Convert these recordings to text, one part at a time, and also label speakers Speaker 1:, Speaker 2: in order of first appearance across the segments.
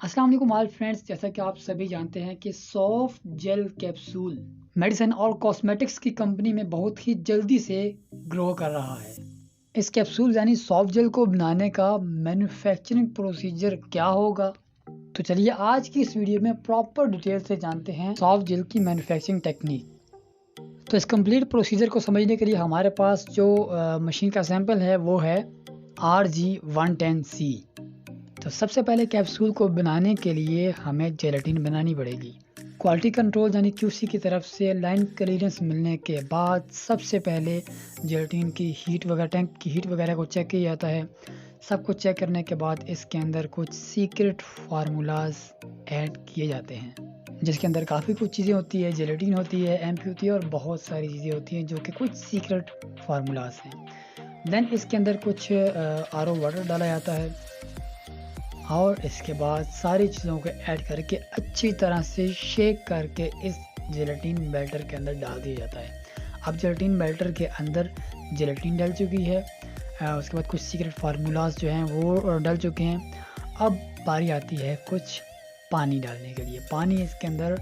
Speaker 1: अस्सलाम वालेकुम all friends. जैसा कि आप सभी जानते हैं कि सॉफ्ट जेल कैप्सूल मेडिसिन और कॉस्मेटिक्स की कंपनी में बहुत ही जल्दी से ग्रो कर रहा है। इस कैप्सूल यानी सॉफ्ट जेल को बनाने का मैन्युफैक्चरिंग प्रोसीजर क्या होगा? तो चलिए आज की इस वीडियो में प्रॉपर डिटेल से जानते हैं सॉफ्ट जेल की मैन्युफैक्चरिंग टेक्निक। तो इस कंप्लीट प्रोसीजर को समझने के लिए हमारे पास जो मशीन का सैंपल है वो है RG110C। तो सबसे पहले कैप्सूल को बनाने के लिए हमें जेलेटिन बनानी पड़ेगी। क्वालिटी कंट्रोल यानी क्यूसी की तरफ से लाइन क्लियरेंस मिलने के बाद सबसे पहले जेलेटिन की हीट वगैरह, टैंक की हीट वगैरह को चेक किया जाता है। सब कुछ चेक करने के बाद इसके अंदर कुछ सीक्रेट फार्मूलाज ऐड किए जाते हैं, जिसके अंदर काफ़ी कुछ चीज़ें होती है। जेलेटिन होती है, एमपी होती है और बहुत सारी चीज़ें होती हैं जो कि कुछ सीक्रेट फार्मूलाज हैं। देन इसके अंदर कुछ आरओ वाटर डाला जाता है और इसके बाद सारी चीज़ों को ऐड करके अच्छी तरह से शेक करके इस जेलेटिन बैटर के अंदर डाल दिया जाता है। अब जेलेटिन बैटर के अंदर जेलेटिन डल चुकी है, उसके बाद कुछ सीक्रेट फार्मूलाज जो हैं वो डल चुके हैं। अब बारी आती है कुछ पानी डालने के लिए। पानी इसके अंदर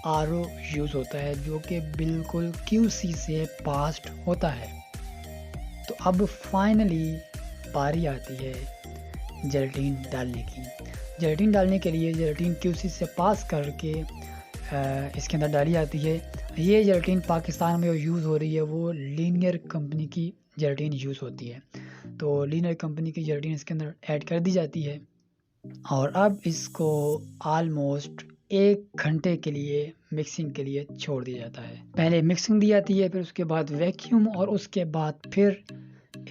Speaker 1: आरओ यूज़ होता है जो कि बिल्कुल क्यूसी से पास्ड होता है। तो अब फाइनली बारी आती है जेलेटिन डालने की। जेलेटिन डालने के लिए जेलेटिन क्यूसी से पास करके इसके अंदर डाली जाती है। ये जेलेटिन पाकिस्तान में यूज़ हो रही है वो लीनियर कंपनी की जेलेटिन यूज़ होती है। तो लीनियर कंपनी की जेलेटिन इसके अंदर ऐड कर दी जाती है और अब इसको ऑलमोस्ट 1 घंटे के लिए मिक्सिंग के लिए छोड़ दिया जाता है। पहले मिक्सिंग दी जाती है, फिर उसके बाद वैक्यूम और उसके बाद फिर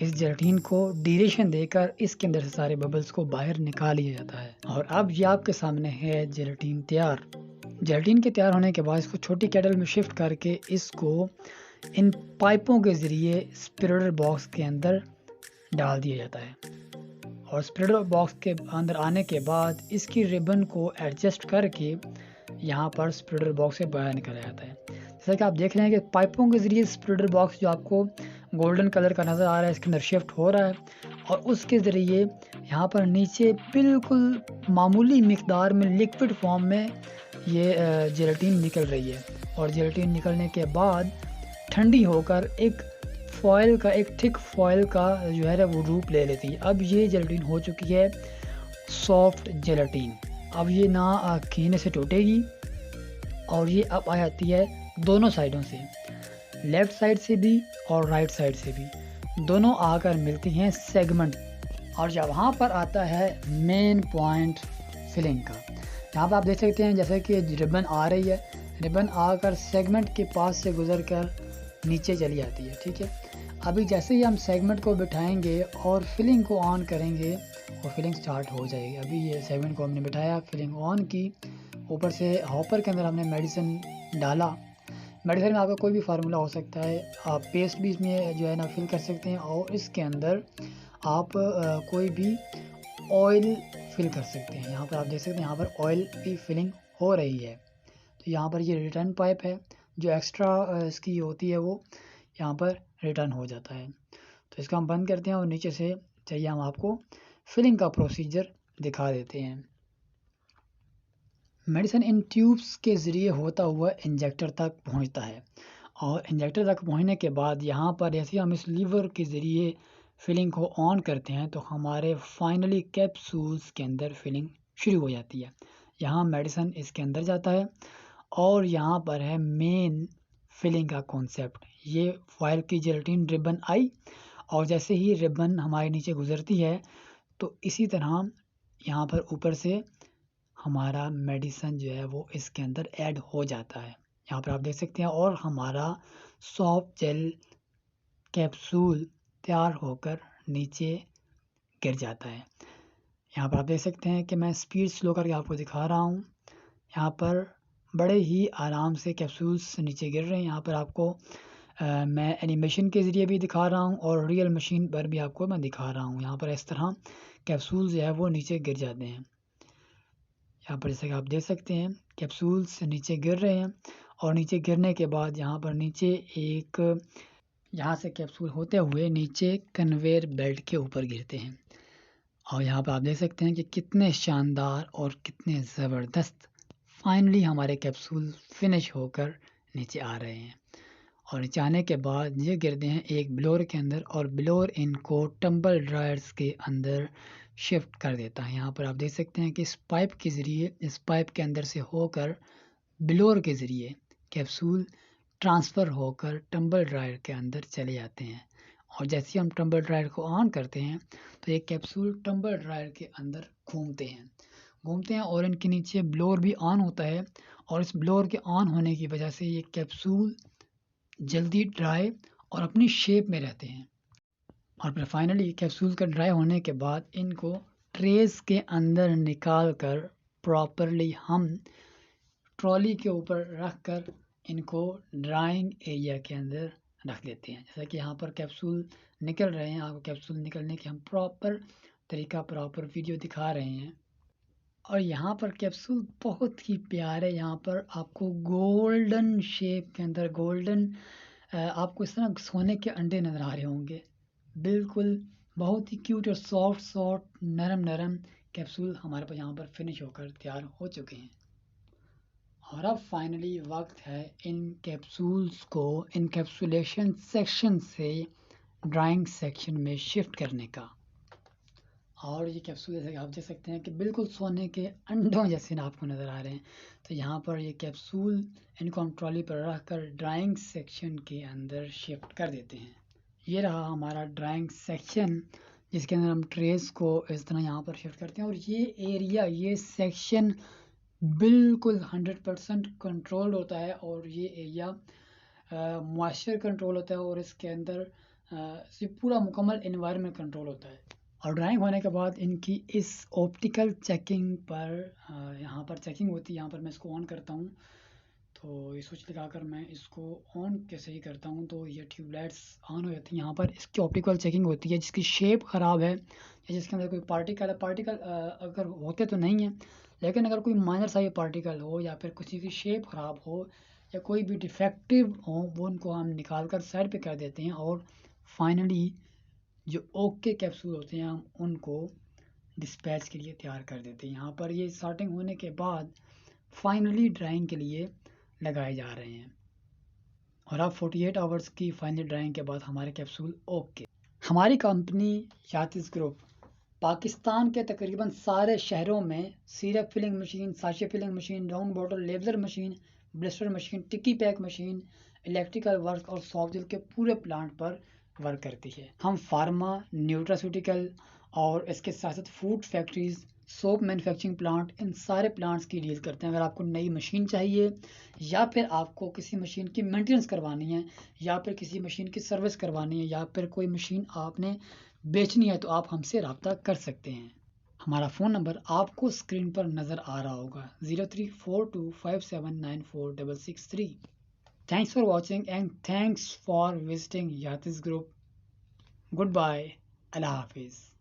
Speaker 1: इस जेलेटिन को ड्यूरेशन देकर इसके अंदर से सारे बबल्स को बाहर निकाल लिया जाता है। और अब ये आपके सामने है जेलेटिन तैयार। जेलेटिन के तैयार होने के बाद इसको छोटी केटल में शिफ्ट करके इसको इन पाइपों के ज़रिए स्पिरिडर बॉक्स के अंदर डाल दिया जाता है और स्पिरिडर बॉक्स के अंदर आने के बाद इसकी रिबन को एडजस्ट करके यहाँ पर स्पिरिडर बॉक्स से बाहर निकाला जाता है। जैसा कि आप देख रहे हैं कि पाइपों के ज़रिए स्पिरिडर बॉक्स जो आपको गोल्डन कलर का नज़र आ रहा है इसके अंदर शिफ्ट हो रहा है और उसके ज़रिए यहाँ पर नीचे बिल्कुल मामूली मिकदार में लिक्विड फॉर्म में ये जेलेटिन निकल रही है और जेलेटिन निकलने के बाद ठंडी होकर एक थिक फॉयल का जो है वो रूप ले लेती है। अब ये जेलेटिन हो चुकी है सॉफ्ट जेलेटिन। अब ये ना खींचने से टूटेगी और ये अब आ जाती है दोनों साइडों से, लेफ़्ट साइड से भी और राइट साइड से भी, दोनों आकर मिलती हैं सेगमेंट। और जब वहाँ पर आता है मेन पॉइंट फिलिंग का, यहाँ पर आप देख सकते हैं जैसे कि रिबन आ रही है, रिबन आकर सेगमेंट के पास से गुजर कर नीचे चली जाती है। ठीक है, अभी जैसे ही हम सेगमेंट को बिठाएंगे और फिलिंग को ऑन करेंगे और फिलिंग स्टार्ट हो जाएगी। अभी ये सेगमेंट को हमने बिठाया, फिलिंग ऑन की, ऊपर से हॉपर के अंदर हमने मेडिसिन डाला। मेडिसिन में आपका कोई भी फार्मूला हो सकता है, आप पेस्ट भी इसमें जो है ना फिल कर सकते हैं और इसके अंदर आप कोई भी ऑयल फिल कर सकते हैं। यहाँ पर आप देख सकते हैं यहाँ पर ऑयल की फिलिंग हो रही है। तो यहाँ पर ये रिटर्न पाइप है, जो एक्स्ट्रा इसकी होती है वो यहाँ पर रिटर्न हो जाता है। तो इसको हम बंद करते हैं और नीचे से चाहिए हम आपको फिलिंग का प्रोसीजर दिखा देते हैं। मेडिसिन इन ट्यूब्स के ज़रिए होता हुआ इंजेक्टर तक पहुंचता है और इंजेक्टर तक पहुंचने के बाद यहाँ पर जैसे हम इस लीवर के ज़रिए फिलिंग को ऑन करते हैं तो हमारे फाइनली कैप्सूल्स के अंदर फिलिंग शुरू हो जाती है। यहाँ मेडिसिन इसके अंदर जाता है और यहाँ पर है मेन फिलिंग का कॉन्सेप्ट। ये फॉयल की जेलेटिन रिबन आई और जैसे ही रिबन हमारे नीचे गुजरती है तो इसी तरह यहाँ पर ऊपर से हमारा मेडिसिन जो है वो इसके अंदर ऐड हो जाता है। यहाँ पर आप देख सकते हैं और हमारा सॉफ्ट जेल कैप्सूल तैयार होकर नीचे गिर जाता है। यहाँ पर आप देख सकते हैं कि मैं स्पीड स्लो करके आपको दिखा रहा हूँ। यहाँ पर बड़े ही आराम से कैप्सूल्स नीचे गिर रहे हैं। यहाँ पर आपको मैं एनिमेशन के ज़रिए भी दिखा रहा हूँ और रियल मशीन पर भी आपको मैं दिखा रहा हूँ। यहाँ पर इस तरह कैप्सूल जो है वो नीचे गिर जाते हैं। यहाँ पर जैसे कि आप देख सकते हैं कैप्सूल्स नीचे गिर रहे हैं और नीचे गिरने के बाद यहाँ पर नीचे एक, यहाँ से कैप्सूल होते हुए नीचे कन्वेयर बेल्ट के ऊपर गिरते हैं और यहाँ पे आप देख सकते हैं कि कितने शानदार और कितने ज़बरदस्त फाइनली हमारे कैप्सूल फिनिश होकर नीचे आ रहे हैं। और नीचे आने के बाद ये गिरते हैं एक ब्लोअर के अंदर और ब्लोअर इनको टंबल ड्रायर्स के अंदर शिफ्ट कर देता है। यहाँ पर आप देख सकते हैं कि इस पाइप के ज़रिए, इस पाइप के अंदर से होकर ब्लोअर के ज़रिए कैप्सूल ट्रांसफ़र होकर टंबल ड्रायर के अंदर चले जाते हैं। और जैसे ही हम टंबल ड्रायर को ऑन करते हैं तो ये कैप्सूल टंबल ड्रायर के अंदर घूमते हैं और इनके नीचे ब्लोअर भी ऑन होता है। और इस ब्लोअर के ऑन होने की वजह से ये कैप्सूल जल्दी ड्राई और अपनी शेप में रहते हैं। और फिर फाइनली कैप्सूल का ड्राई होने के बाद इनको ट्रेस के अंदर निकाल कर प्रॉपरली हम ट्रॉली के ऊपर रख कर इनको ड्राइंग एरिया के अंदर रख देते हैं। जैसा कि यहाँ पर कैप्सूल निकल रहे हैं, आपको कैप्सूल निकलने की हम प्रॉपर वीडियो दिखा रहे हैं। और यहाँ पर कैप्सूल बहुत ही प्यारे, यहाँ पर आपको गोल्डन शेप के अंदर आपको इस तरह सोने के अंडे नज़र आ रहे होंगे। बिल्कुल बहुत ही क्यूट और सॉफ्ट नरम कैप्सूल हमारे पास यहाँ पर फिनिश होकर तैयार हो चुके हैं। और अब फाइनली वक्त है इन कैप्सूल्स को इनकैप्सुलेशन सेक्शन से ड्राइंग सेक्शन में शिफ्ट करने का। और ये कैप्सूल जैसे आप देख सकते हैं कि बिल्कुल सोने के अंडों जैसे आपको नज़र आ रहे हैं। तो यहाँ पर ये कैप्सूल इनको हम ट्रॉली पर रख कर ड्राइंग सेक्शन के अंदर शिफ्ट कर देते हैं। ये रहा हमारा ड्राइंग सेक्शन जिसके अंदर हम ट्रेस को इस तरह यहाँ पर शिफ्ट करते हैं। और ये एरिया, ये सेक्शन बिल्कुल 100% कंट्रोल्ड होता है और ये एरिया मॉइस्चर कंट्रोल होता है और इसके अंदर से पूरा मुकम्मल एनवायरनमेंट कंट्रोल होता है। और ड्राइंग होने के बाद इनकी इस ऑप्टिकल चेकिंग पर यहाँ पर चेकिंग होती है। यहाँ पर मैं इसको ऑन करता हूँ तो ये स्विच लगाकर मैं इसको ऑन कैसे ही करता हूँ तो ये ट्यूबलाइट्स ऑन हो जाती हैं। यहाँ पर इसकी ऑप्टिकल चेकिंग होती है, जिसकी शेप ख़राब है या जिसके अंदर कोई पार्टिकल अगर होते तो नहीं है, लेकिन अगर कोई माइनर सा ये पार्टिकल हो या फिर किसी की शेप ख़राब हो या कोई भी डिफेक्टिव हो, वो उनको हम निकाल कर साइड पे कर देते हैं। और फाइनली जो ओके कैप्सूल होते हैं हम उनको डिस्पैच के लिए तैयार कर देते हैं। यहाँ पर ये सॉर्टिंग होने के बाद फाइनली ड्राइंग के लिए लगाए जा रहे हैं। और अब 48 आवर्स की फाइनल ड्राइंग के बाद हमारे कैप्सूल ओके। हमारी कंपनी यातिस ग्रुप पाकिस्तान के तकरीबन सारे शहरों में syrup filling machine, sachet filling machine, round bottle labeler machine, blister machine, टिक्की पैक मशीन, इलेक्ट्रिकल वर्क और सॉफ्ट जेल के पूरे प्लांट पर वर्क करती है। हम फार्मा, न्यूट्रास्यूटिकल और इसके साथ साथ food factories, soap manufacturing plant, इन सारे प्लांट्स की डील करते हैं। अगर आपको नई मशीन चाहिए या फिर आपको किसी मशीन की मेंटेनेंस करवानी है या फिर किसी मशीन की सर्विस करवानी है या फिर कोई मशीन आपने बेचनी है तो आप हमसे रब्ता कर सकते हैं। हमारा फ़ोन नंबर आपको स्क्रीन पर नज़र आ रहा होगा 0342579463। Thanks for watching and thanks for visiting Yatis group. Good bye, अल्लाह हाफिज़।